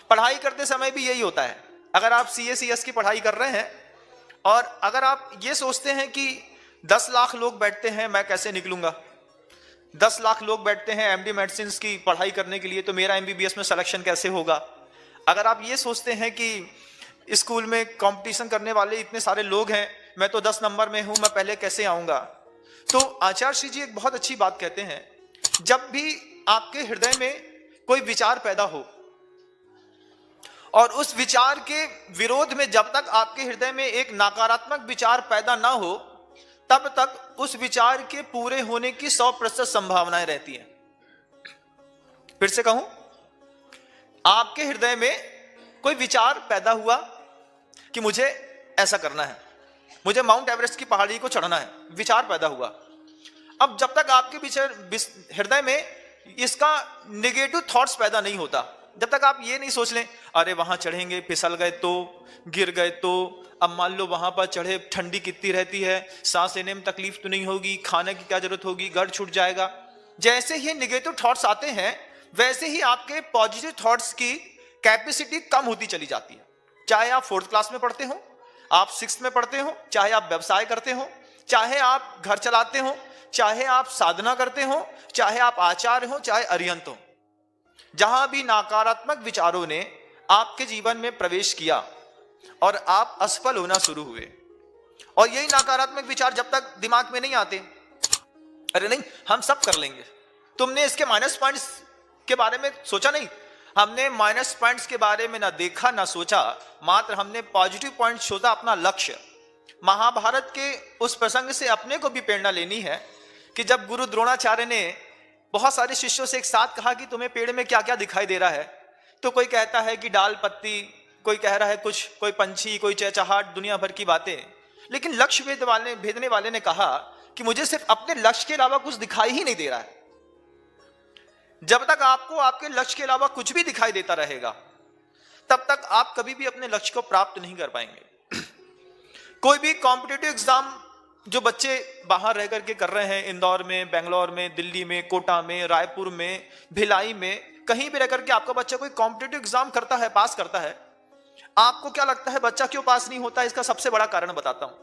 पढ़ाई करते समय भी यही होता है। अगर आप CA/CS की पढ़ाई कर रहे हैं और अगर आप ये सोचते हैं कि 10 लाख लोग बैठते हैं, मैं कैसे निकलूंगा, 10 लाख लोग बैठते हैं MD मेडिसिन की पढ़ाई करने के लिए, तो मेरा MBBS में सिलेक्शन कैसे होगा। अगर आप ये सोचते हैं कि स्कूल में कंपटीशन करने वाले इतने सारे लोग हैं, मैं तो 10 नंबर में हूं, मैं पहले कैसे आऊंगा। तो आचार्य श्री जी एक बहुत अच्छी बात कहते हैं, जब भी आपके हृदय में कोई विचार पैदा हो और उस विचार के विरोध में जब तक आपके हृदय में एक नकारात्मक विचार पैदा ना हो, तब तक उस विचार के पूरे होने की 100% संभावनाएं रहती हैं। फिर से कहूं, आपके हृदय में कोई विचार पैदा हुआ कि मुझे ऐसा करना है, मुझे माउंट एवरेस्ट की पहाड़ी को चढ़ना है, विचार पैदा हुआ। अब जब तक आपके हृदय में इसका नेगेटिव थॉट्स पैदा नहीं होता, जब तक आप ये नहीं सोच लें अरे वहां चढ़ेंगे, फिसल गए तो, गिर गए तो, अब मान लो वहां पर चढ़े ठंडी कितनी रहती है, सांस लेने में तकलीफ तो नहीं होगी, खाने की क्या जरूरत होगी, घर छूट जाएगा। जैसे ही नेगेटिव थॉट्स आते हैं वैसे ही आपके पॉजिटिव थॉट्स की कैपेसिटी कम होती चली जाती है। चाहे आप 4th क्लास में पढ़ते हो, आप 6th में पढ़ते हो, चाहे आप व्यवसाय करते हो, चाहे आप घर चलाते हो, चाहे आप साधना करते हो, चाहे आप आचार्य हो, चाहे अरिहंत हो, जहां भी नकारात्मक विचारों ने आपके जीवन में प्रवेश किया और आप असफल होना शुरू हुए, और यही नकारात्मक विचार जब तक दिमाग में नहीं आते, अरे नहीं हम सब कर लेंगे, तुमने इसके माइनस पॉइंट्स के बारे में सोचा नहीं, हमने माइनस पॉइंट्स के बारे में ना देखा ना सोचा, मात्र हमने पॉजिटिव पॉइंट सोचा, अपना लक्ष्य। महाभारत के उस प्रसंग से अपने को भी प्रेरणा लेनी है कि जब गुरु द्रोणाचार्य ने बहुत सारे शिष्यों से एक साथ कहा कि तुम्हें पेड़ में क्या क्या दिखाई दे रहा है, तो कोई कहता है कि डाल पत्ती, कोई कह रहा है कुछ, कोई पंछी, कोई चहचहाट, दुनिया भर की बातें। लेकिन लक्ष्य भेदने वाले ने कहा कि मुझे सिर्फ अपने लक्ष्य के अलावा कुछ दिखाई ही नहीं दे रहा है। जब तक आपको आपके लक्ष्य के अलावा कुछ भी दिखाई देता रहेगा, तब तक आप कभी भी अपने लक्ष्य को प्राप्त नहीं कर पाएंगे। कोई भी कॉम्पिटिटिव एग्जाम जो बच्चे बाहर रह करके कर रहे हैं, इंदौर में, बेंगलोर में, दिल्ली में, कोटा में, रायपुर में, भिलाई में, कहीं भी रह करके आपका बच्चा कोई कॉम्पिटिटिव एग्जाम करता है, पास करता है, आपको क्या लगता है बच्चा क्यों पास नहीं होता? इसका सबसे बड़ा कारण बताता हूं।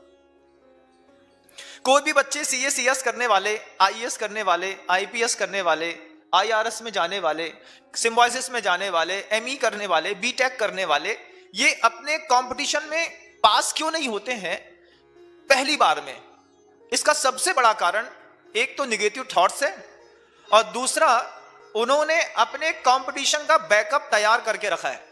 कोई भी बच्चे CA/CS करने वाले, IAS करने वाले, IPS करने वाले, IRS में जाने वाले, सिम्बायोसिस में जाने वाले, ME करने वाले, BTech करने वाले, ये अपने कंपटीशन में पास क्यों नहीं होते हैं पहली बार में? इसका सबसे बड़ा कारण एक तो नेगेटिव थॉट्स है, और दूसरा उन्होंने अपने कंपटीशन का बैकअप तैयार करके रखा है।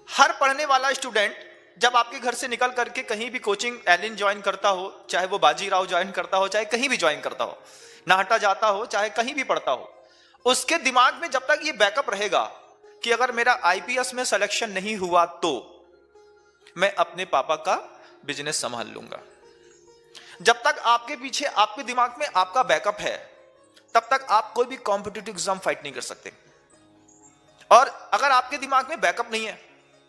हर पढ़ने वाला स्टूडेंट जब आपके घर से निकल करके कहीं भी कोचिंग एलिन ज्वाइन करता हो, चाहे वो बाजीराव ज्वाइन करता हो, चाहे कहीं भी ज्वाइन करता हो, नाहटा जाता हो, चाहे कहीं भी पढ़ता हो, उसके दिमाग में जब तक ये बैकअप रहेगा कि अगर मेरा IPS में सिलेक्शन नहीं हुआ तो मैं अपने पापा का बिजनेस संभाल लूंगा। जब तक आपके पीछे आपके दिमाग में आपका बैकअप है, तब तक आप कोई भी कॉम्पिटिटिव एग्जाम फाइट नहीं कर सकते। और अगर आपके दिमाग में बैकअप नहीं है,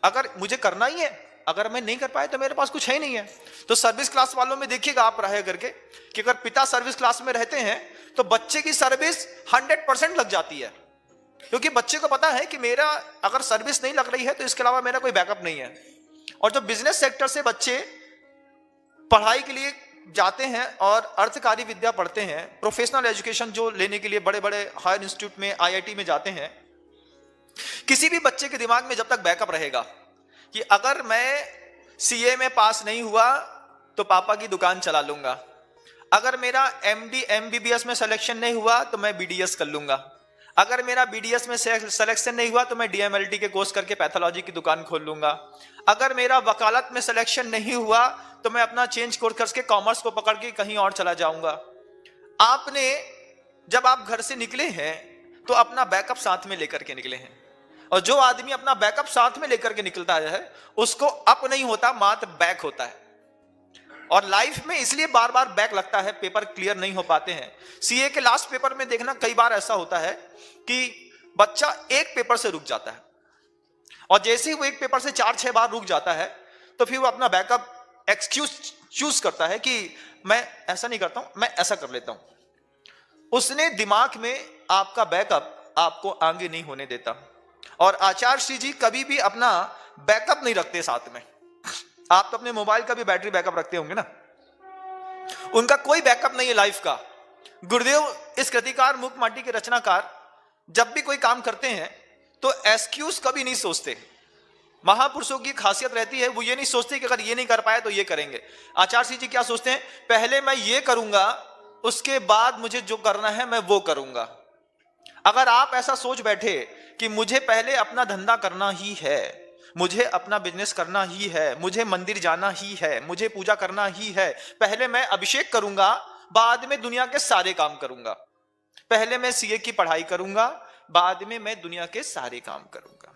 अगर मुझे करना ही है, अगर मैं नहीं कर पाए तो मेरे पास कुछ है ही नहीं है, तो सर्विस क्लास वालों में देखिएगा आप रहे करके कि अगर पिता सर्विस क्लास में रहते हैं तो बच्चे की सर्विस 100% लग जाती है, क्योंकि बच्चे को पता है कि मेरा अगर सर्विस नहीं लग रही है तो इसके अलावा मेरा कोई बैकअप नहीं है। और जो बिजनेस सेक्टर से बच्चे पढ़ाई के लिए जाते हैं और अर्थकारी विद्या पढ़ते हैं, प्रोफेशनल एजुकेशन जो लेने के लिए बड़े बड़े हायर इंस्टीट्यूट में, IIT में जाते हैं, किसी भी बच्चे के दिमाग में जब तक बैकअप रहेगा कि अगर मैं CA में पास नहीं हुआ तो पापा की दुकान चला लूंगा, अगर मेरा MD MBBS में सिलेक्शन नहीं हुआ तो मैं BDS कर लूंगा, अगर मेरा BDS में सिलेक्शन नहीं हुआ तो मैं DMLT के कोर्स करके पैथोलॉजी की दुकान खोल लूंगा, अगर मेरा वकालत में सिलेक्शन नहीं हुआ तो मैं अपना चेंज कोर्स करके कॉमर्स को पकड़ के कहीं और चला जाऊंगा। आपने जब आप घर से निकले हैं तो अपना बैकअप साथ में लेकर के निकले हैं, और जो आदमी अपना बैकअप साथ में लेकर के निकलता है उसको अप नहीं होता, मात्र बैक होता है। और लाइफ में इसलिए बार बार बैक लगता है, पेपर क्लियर नहीं हो पाते हैं। CA के लास्ट पेपर में देखना कई बार ऐसा होता है कि बच्चा एक पेपर से रुक जाता है, और जैसे ही वो एक पेपर से 4-6 बार रुक जाता है तो फिर वो अपना बैकअप एक्सक्यूज चूज करता है कि मैं ऐसा नहीं करता हूं, मैं ऐसा कर लेता हूं। उसने दिमाग में आपका बैकअप आपको आगे नहीं होने देता, और आचार्य श्री जी कभी भी अपना बैकअप नहीं रखते साथ में। आप तो अपने मोबाइल का भी बैटरी बैकअप रखते होंगे ना, उनका कोई बैकअप नहीं है लाइफ का। गुरुदेव इस कृतिकार मुख माटी के रचनाकार जब भी कोई काम करते हैं तो एक्सक्यूज कभी नहीं सोचते। महापुरुषों की खासियत रहती है, वो ये नहीं सोचते कि अगर ये नहीं कर पाए तो ये करेंगे। आचार्य श्री जी क्या सोचते हैं, पहले मैं ये करूंगा, उसके बाद मुझे जो करना है मैं वो करूंगा। अगर आप ऐसा सोच बैठे कि मुझे पहले अपना धंधा करना ही है, मुझे अपना बिजनेस करना ही है, मुझे मंदिर जाना ही है, मुझे पूजा करना ही है, पहले मैं अभिषेक करूंगा, बाद में दुनिया के सारे काम करूंगा, पहले मैं सीए की पढ़ाई करूंगा, बाद में मैं दुनिया के सारे काम करूंगा।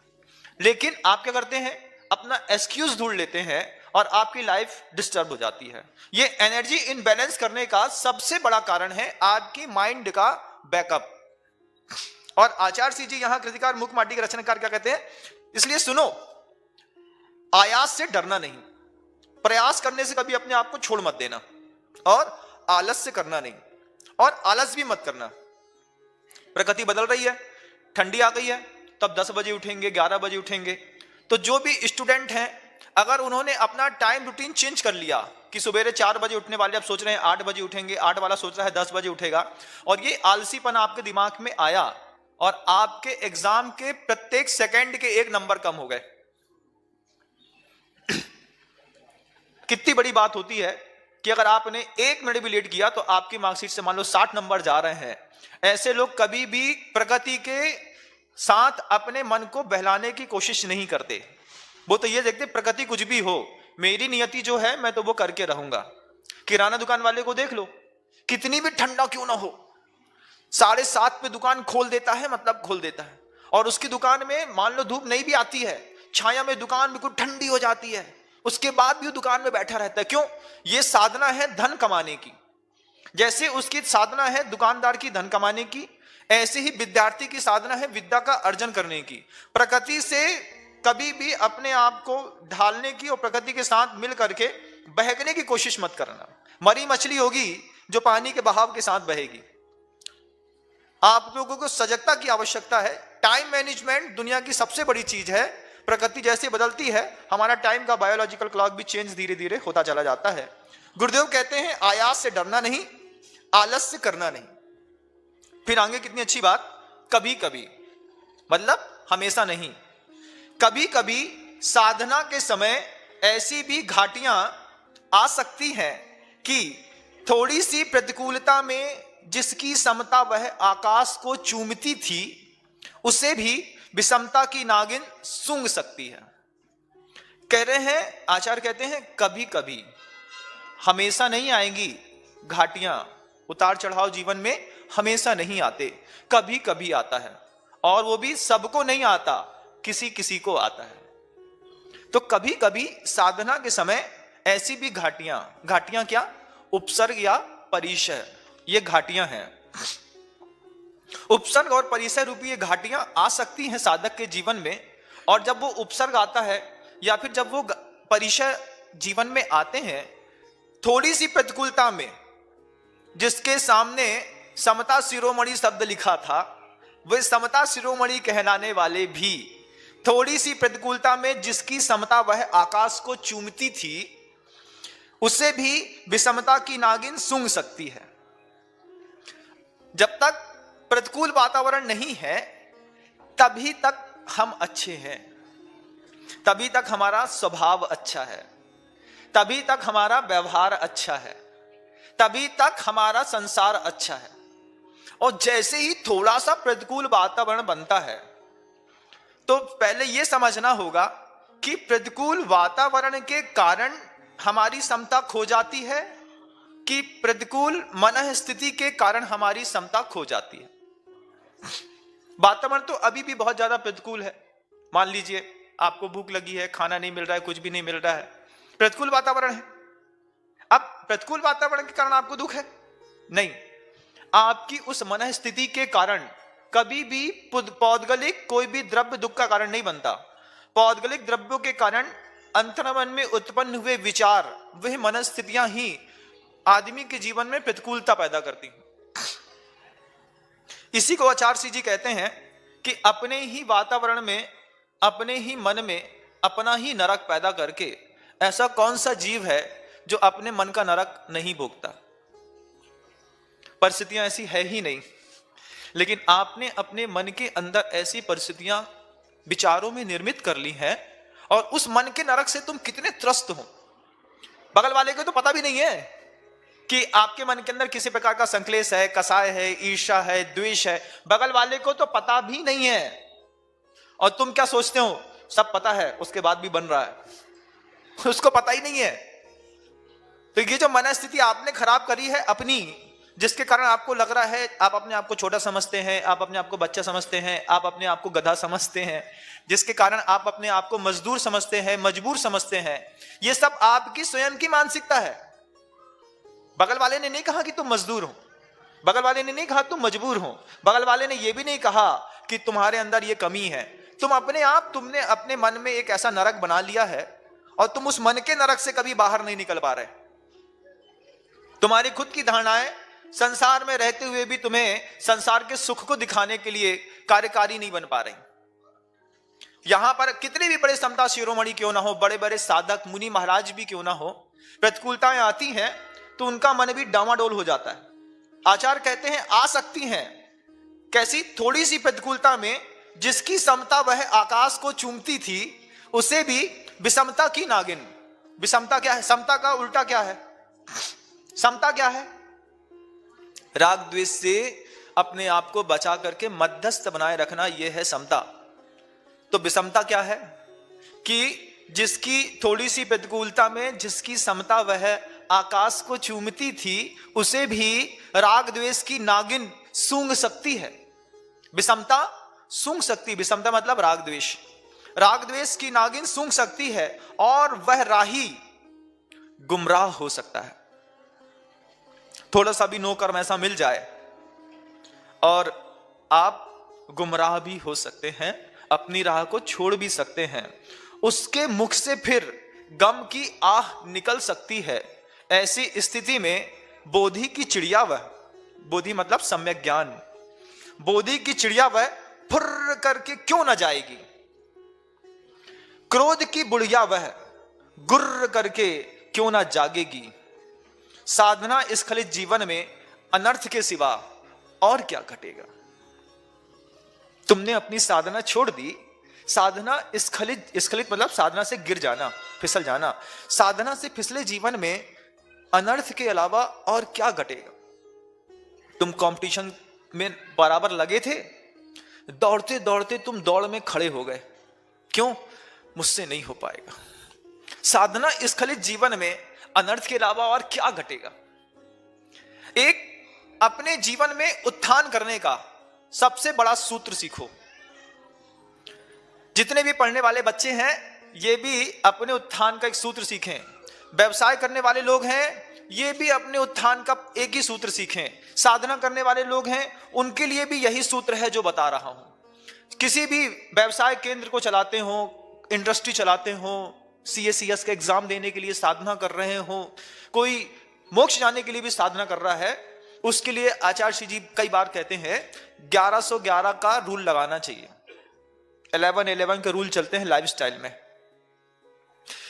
लेकिन आप क्या करते हैं, अपना एक्सक्यूज ढूंढ लेते हैं और आपकी लाइफ डिस्टर्ब हो जाती है। ये एनर्जी इनबैलेंस करने का सबसे बड़ा कारण है आपकी माइंड का बैकअप। और आचार्य श्री जी यहां कृतिकार मुख माटी के रचनाकार क्या कहते हैं, इसलिए सुनो, आयास से डरना नहीं, प्रयास करने से कभी अपने आप को छोड़ मत देना, और आलस से करना नहीं, और आलस भी मत करना। प्रकृति बदल रही है, ठंडी आ गई है, तब 10 बजे उठेंगे, 11 बजे उठेंगे। तो जो भी स्टूडेंट हैं, अगर उन्होंने अपना टाइम रूटीन चेंज कर लिया कि सुबह 4 बजे उठने वाले अब सोच रहे हैं 8 बजे उठेंगे, 8 वाला सोच रहा है 10 बजे उठेगा, और ये आलसीपन आपके दिमाग में आया और आपके एग्जाम के प्रत्येक सेकंड के 1 नंबर कम हो गए। कितनी बड़ी बात होती है कि अगर आपने 1 मिनट भी लेट किया तो आपकी मार्कशीट से मान लो 60 नंबर जा रहे हैं। ऐसे लोग कभी भी प्रगति के साथ अपने मन को बहलाने की कोशिश नहीं करते। वो तो ये देखते प्रगति कुछ भी हो, मेरी नियति जो है मैं तो वो करके रहूंगा। किराना दुकान वाले को देख लो, कितनी भी ठंडा क्यों ना हो, 7:30 पे दुकान खोल देता है, मतलब खोल देता है। और उसकी दुकान में मान लो धूप नहीं भी आती है, छाया में दुकान बिल्कुल ठंडी हो जाती है, उसके बाद भी वो दुकान में बैठा रहता है। क्यों? ये साधना है धन कमाने की। जैसे उसकी साधना है दुकानदार की धन कमाने की, ऐसे ही विद्यार्थी की साधना है विद्या का अर्जन करने की। प्रकृति से कभी भी अपने आप को ढालने की और प्रकृति के साथ मिल करके बहकने की कोशिश मत करना। मरी मछली होगी जो पानी के बहाव के साथ बहेगी। आप लोगों को सजगता की आवश्यकता है। टाइम मैनेजमेंट दुनिया की सबसे बड़ी चीज है। प्रकृति जैसे बदलती है, हमारा टाइम का बायोलॉजिकल क्लॉक भी चेंज धीरे धीरे होता चला जाता है। गुरुदेव कहते हैं आयास से डरना नहीं, आलस से करना नहीं। फिर आगे कितनी अच्छी बात, कभी कभी, मतलब हमेशा नहीं, कभी कभी साधना के समय ऐसी भी घाटियां आ सकती हैं कि थोड़ी सी प्रतिकूलता में जिसकी समता वह आकाश को चूमती थी, उसे भी विषमता की नागिन सूंघ सकती है। कह रहे हैं, आचार्य कहते हैं कभी कभी, हमेशा नहीं आएंगी घाटियां, उतार चढ़ाव जीवन में हमेशा नहीं आते, कभी कभी आता है, और वो भी सबको नहीं आता, किसी किसी को आता है। तो कभी कभी साधना के समय ऐसी भी घाटियां क्या, उपसर्ग या परिचय, ये घाटियां हैं। उपसर्ग और परिचय रूपी ये घाटियां आ सकती हैं साधक के जीवन में। और जब वो उपसर्ग आता है या फिर जब वो परिचय जीवन में आते हैं, थोड़ी सी प्रतिकूलता में, जिसके सामने समता शिरोमणि शब्द लिखा था, वे समता शिरोमणि कहलाने वाले भी थोड़ी सी प्रतिकूलता में जिसकी समता वह आकाश को चूमती थी, उसे भी विषमता की नागिन सूंघ सकती है। जब तक प्रतिकूल वातावरण नहीं है तभी तक हम अच्छे हैं, तभी तक हमारा स्वभाव अच्छा है, तभी तक हमारा व्यवहार अच्छा है, तभी तक हमारा संसार अच्छा है। और जैसे ही थोड़ा सा प्रतिकूल वातावरण बनता है तो पहले यह समझना होगा कि प्रतिकूल वातावरण के कारण हमारी समता खो जाती है कि प्रतिकूल मन स्थिति के कारण हमारी समता खो जाती है। वातावरण तो अभी भी बहुत ज्यादा प्रतिकूल है। मान लीजिए आपको भूख लगी है, खाना नहीं मिल रहा है, कुछ भी नहीं मिल रहा है, प्रतिकूल वातावरण है। अब प्रतिकूल वातावरण के कारण आपको दुख है? नहीं, आपकी उस मन स्थिति के कारण कभी भी पौद्गलिक कोई भी द्रव्य दुख का कारण नहीं बनता। पौद्गलिक द्रव्यों के कारण अंतर्मन में उत्पन्न हुए विचार, वह मनस्थितियां ही आदमी के जीवन में प्रतिकूलता पैदा करती हैं। इसी को आचार्य श्री जी कहते हैं कि अपने ही वातावरण में, अपने ही मन में अपना ही नरक पैदा करके ऐसा कौन सा जीव है जो अपने मन का नरक नहीं भोगता? परिस्थितियां ऐसी है ही नहीं, लेकिन आपने अपने मन के अंदर ऐसी परिस्थितियां विचारों में निर्मित कर ली हैं, और उस मन के नरक से तुम कितने त्रस्त हो, बगल वाले को तो पता भी नहीं है कि आपके मन के अंदर किसी प्रकार का संक्लेश है, कसाय है, ईर्ष्या है, द्वेष है, बगल वाले को तो पता भी नहीं है। और तुम क्या सोचते हो, सब पता है, उसके बाद भी बन रहा है, उसको पता ही नहीं है। तो ये जो मनस्थिति आपने खराब करी है अपनी, जिसके कारण आपको लग रहा है, आप अपने आप को छोटा समझते हैं, आप अपने आप को बच्चा समझते हैं, आप अपने आप को गधा समझते हैं, जिसके कारण आप अपने आप को मजदूर समझते हैं, मजबूर समझते हैं, ये सब आपकी स्वयं की मानसिकता है। बगल वाले ने नहीं कहा कि तुम मजदूर हो, बगल वाले ने नहीं कहा तुम मजबूर हो, बगल वाले ने यह भी नहीं कहा कि तुम्हारे अंदर यह कमी है। तुमने अपने मन में एक ऐसा नरक बना लिया है, और तुम उस मन के नरक से कभी बाहर नहीं निकल पा रहे। तुम्हारी खुद की धारणाएं संसार में रहते हुए भी तुम्हें संसार के सुख को दिखाने के लिए कार्यकारी नहीं बन पा रही। यहां पर कितने भी बड़े समता शिरोमणि क्यों ना हो, बड़े बड़े साधक मुनि महाराज भी क्यों ना हो, प्रतिकूलताएं आती हैं तो उनका मन भी डामाडोल हो जाता है। आचार्य कहते हैं आ सकती हैं, कैसी? थोड़ी सी प्रतिकूलता में जिसकी समता वह आकाश को चूमती थी, उसे भी विषमता की नागिन। विषमता क्या है? समता का उल्टा क्या है? समता क्या है? राग द्वेष से अपने आप को बचा करके मध्यस्थ बनाए रखना, यह है समता। तो विषमता क्या है? कि जिसकी थोड़ी सी प्रतिकूलता में जिसकी समता वह आकाश को चूमती थी, उसे भी राग द्वेष की नागिन सूंघ सकती है। विषमता सूंघ सकती, विषमता मतलब राग द्वेष, राग द्वेष की नागिन सूंघ सकती है, और वह राही गुमराह हो सकता है। थोड़ा सा भी नो कर्म ऐसा मिल जाए और आप गुमराह भी हो सकते हैं, अपनी राह को छोड़ भी सकते हैं। उसके मुख से फिर गम की आह निकल सकती है। ऐसी स्थिति में बोधि की चिड़िया वह, बोधि मतलब सम्यक ज्ञान, बोधि की चिड़िया वह फुर्र करके क्यों न जाएगी। क्रोध की बुढ़िया वह गुर्र करके क्यों ना जागेगी। साधना स्खलित जीवन में अनर्थ के सिवा और क्या घटेगा। तुमने अपनी साधना छोड़ दी, साधना स्खलित मतलब साधना से गिर जाना, फिसल जाना। साधना से फिसले जीवन में अनर्थ के अलावा और क्या घटेगा। तुम कंपटीशन में बराबर लगे थे, दौड़ते दौड़ते तुम दौड़ में खड़े हो गए, क्यों? मुझसे नहीं हो पाएगा। साधना स्खलित जीवन में अनर्थ के अलावा और क्या घटेगा। एक अपने जीवन में उत्थान करने का सबसे बड़ा सूत्र सीखो। जितने भी पढ़ने वाले बच्चे हैं, ये भी अपने उत्थान का एक सूत्र सीखें। व्यवसाय करने वाले लोग हैं, ये भी अपने उत्थान का एक ही सूत्र सीखें। साधना करने वाले लोग हैं, उनके लिए भी यही सूत्र है जो बता रहा हूं। किसी भी व्यवसाय केंद्र को चलाते हो, इंडस्ट्री चलाते हो, CACS का एग्जाम देने के लिए साधना कर रहे हो, कोई मोक्ष जाने के लिए भी साधना कर रहा है, उसके लिए आचार्य श्री जी कई बार कहते हैं 1111 का रूल लगाना चाहिए। 1111 के रूल चलते हैं लाइफस्टाइल में।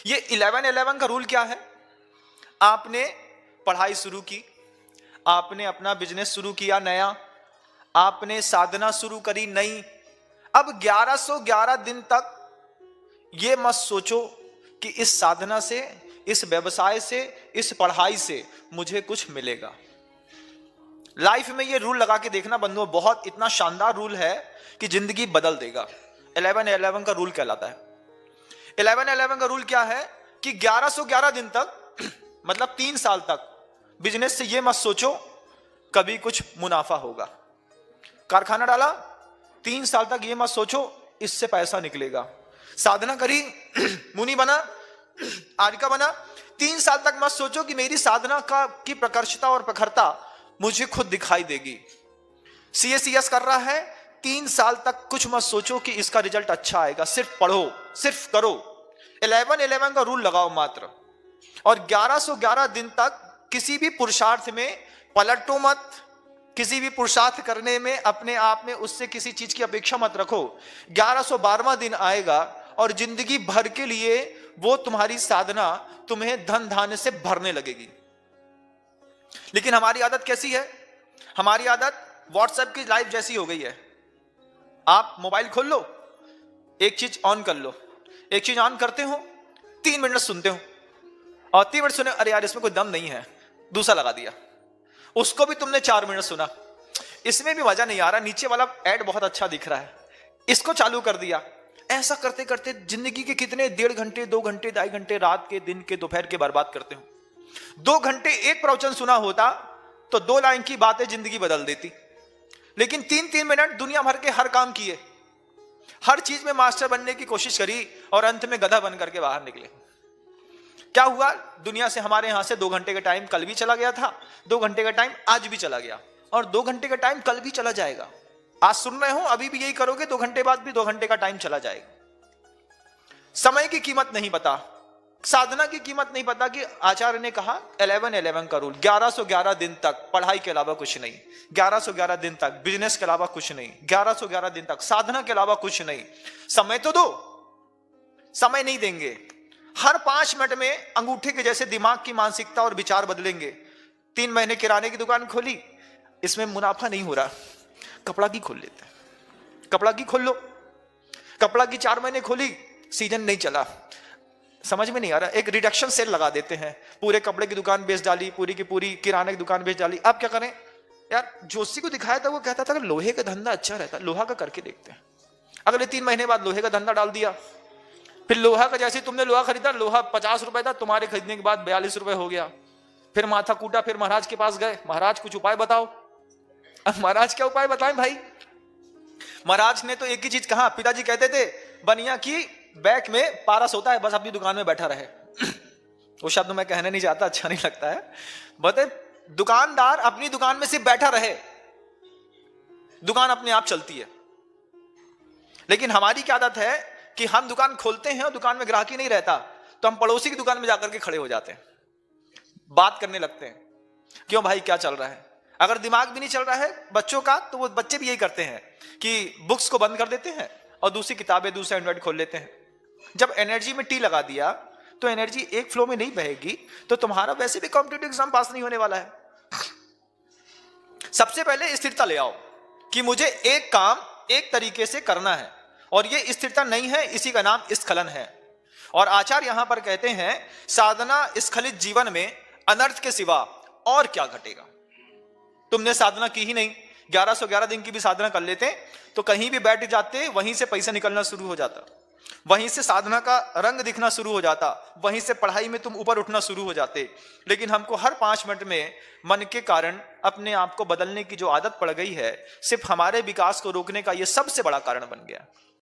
ये 1111 का रूल क्या है? आपने पढ़ाई शुरू की, आपने अपना बिजनेस शुरू किया नया, आपने साधना शुरू करी नई। अब 1111 दिन तक ये मत सोचो कि इस साधना से, इस व्यवसाय से, इस पढ़ाई से मुझे कुछ मिलेगा। लाइफ में ये रूल लगा के देखना बंधुओं, बहुत इतना शानदार रूल है कि जिंदगी बदल देगा। 1111 का रूल कहलाता है। 1111 का रूल क्या है कि 1111 दिन तक मतलब 3 साल तक बिजनेस से ये मत सोचो कभी कुछ मुनाफा होगा। कारखाना डाला, 3 साल तक ये मत सोचो इससे पैसा निकलेगा। साधना करी, मुनि बना, आर्य बना, 3 साल तक मत सोचो कि मेरी साधना की प्रकर्षता और प्रखरता मुझे खुद दिखाई देगी। CACS कर रहा है, 3 साल तक कुछ मत सोचो कि इसका रिजल्ट अच्छा आएगा। सिर्फ पढ़ो, सिर्फ करो। 1111 का रूल लगाओ मात्र, और 1111 दिन तक किसी भी पुरुषार्थ में पलटो मत, किसी भी पुरुषार्थ करने में अपने आप में उससे किसी चीज की अपेक्षा मत रखो। 1112वां दिन आएगा और जिंदगी भर के लिए वो तुम्हारी साधना तुम्हें धन धान्य से भरने लगेगी। लेकिन हमारी आदत कैसी है? हमारी आदत व्हाट्सएप की लाइव जैसी हो गई है। आप मोबाइल खोल लो, एक चीज ऑन कर लो, एक चीज ऑन करते हो, 3 मिनट सुनते हो और 3 मिनट सुने, अरे यार इसमें कोई दम नहीं है, दूसरा लगा दिया। उसको भी तुमने 4 मिनट सुना, इसमें भी मजा नहीं आ रहा, नीचे वाला ऐड बहुत अच्छा दिख रहा है, इसको चालू कर दिया। ऐसा करते करते जिंदगी के कितने 1.5 घंटे, 2 घंटे, 2.5 घंटे रात के, दिन के, दोपहर के बर्बाद करते हो। 2 घंटे एक प्रवचन सुना होता तो 2 लाइन की बातें जिंदगी बदल देती। लेकिन 3-3 मिनट दुनिया भर के हर काम किए, हर चीज में मास्टर बनने की कोशिश करी और अंत में गधा बन करके बाहर निकले। क्या हुआ? दुनिया से हमारे यहां से 2 घंटे का टाइम कल भी चला गया था, 2 घंटे का टाइम आज भी चला गया और 2 घंटे का टाइम कल भी चला जाएगा। आज सुन रहे हो, अभी भी यही करोगे, 2 घंटे बाद भी 2 घंटे का टाइम चला जाएगा। समय की कीमत नहीं पता, साधना की कीमत नहीं पता कि आचार्य ने कहा 11-11 का रूल, 1111 दिन तक पढ़ाई के अलावा कुछ नहीं, 1111 दिन तक बिजनेस के अलावा कुछ नहीं, 1111 दिन तक साधना के अलावा कुछ नहीं। समय तो दो, समय नहीं देंगे। हर 5 मिनट में अंगूठे के जैसे दिमाग की मानसिकता और विचार बदलेंगे। 3 महीने किराने की दुकान खोली, इसमें मुनाफा नहीं हो रहा, कपड़ा की खोल लेते हैं, कपड़ा की खोल लो। कपड़ा की 4 महीने खोली, सीजन नहीं चला, समझ में नहीं आ रहा, एक रिडक्शन सेल लगा देते हैं, पूरे कपड़े की दुकान बेच डाली, पूरी की पूरी किराने की दुकान बेच डाली। अब क्या करें यार? जोशी को दिखाया था, वो कहता था कि लोहे का धंधा अच्छा रहता, लोहा का करके देखते हैं। अगले 3 महीने बाद लोहे का धंधा डाल दिया। फिर लोहा का, जैसे तुमने लोहा खरीदा, लोहा 50 रुपए था, तुम्हारे खरीदने के बाद 42 रुपए हो गया। फिर माथा कूटा, फिर महाराज के पास गए, महाराज कुछ उपाय बताओ। अब महाराज क्या उपाय बताएं भाई? महाराज ने तो एक ही चीज कहा, पिताजी कहते थे बनिया की बैक में पारस होता है, बस अपनी दुकान में बैठा रहे। वो शब्द मैं कहने नहीं चाहता, अच्छा नहीं लगता है। बता, दुकानदार अपनी दुकान में सिर्फ बैठा रहे, दुकान अपने आप चलती है। लेकिन हमारी क्या आदत है कि हम दुकान खोलते हैं और दुकान में ग्राहक ही नहीं रहता, तो हम पड़ोसी की दुकान में जाकर के खड़े हो जाते हैं, बात करने लगते हैं, क्यों भाई क्या चल रहा है। अगर दिमाग भी नहीं चल रहा है बच्चों का, तो वो बच्चे भी यही करते हैं कि बुक्स को बंद कर देते हैं और दूसरी किताबें, दूसरा एंड्रॉइड खोल लेते हैं। जब एनर्जी में टी लगा दिया तो एनर्जी एक फ्लो में नहीं बहेगी, तो तुम्हारा वैसे भी कॉम्पिटिटिव एग्जाम पास नहीं होने वाला है। सबसे पहले स्थिरता ले आओ कि मुझे एक काम एक तरीके से करना है, और ये स्थिरता नहीं है, इसी का नाम स्खलन है। और आचार्य यहां पर कहते हैं साधना स्खलित जीवन में अनर्थ के सिवा और क्या घटेगा। तुमने साधना की ही नहीं, 1111 दिन की भी साधना कर लेते तो कहीं भी बैठ जाते, वहीं से पैसा निकलना शुरू हो जाता, वहीं से साधना का रंग दिखना शुरू हो जाता, वहीं से पढ़ाई में तुम ऊपर उठना शुरू हो जाते। लेकिन हमको हर 5 मिनट में मन के कारण अपने आप को बदलने की जो आदत पड़ गई है, सिर्फ हमारे विकास को रोकने का यह सबसे बड़ा कारण बन गया।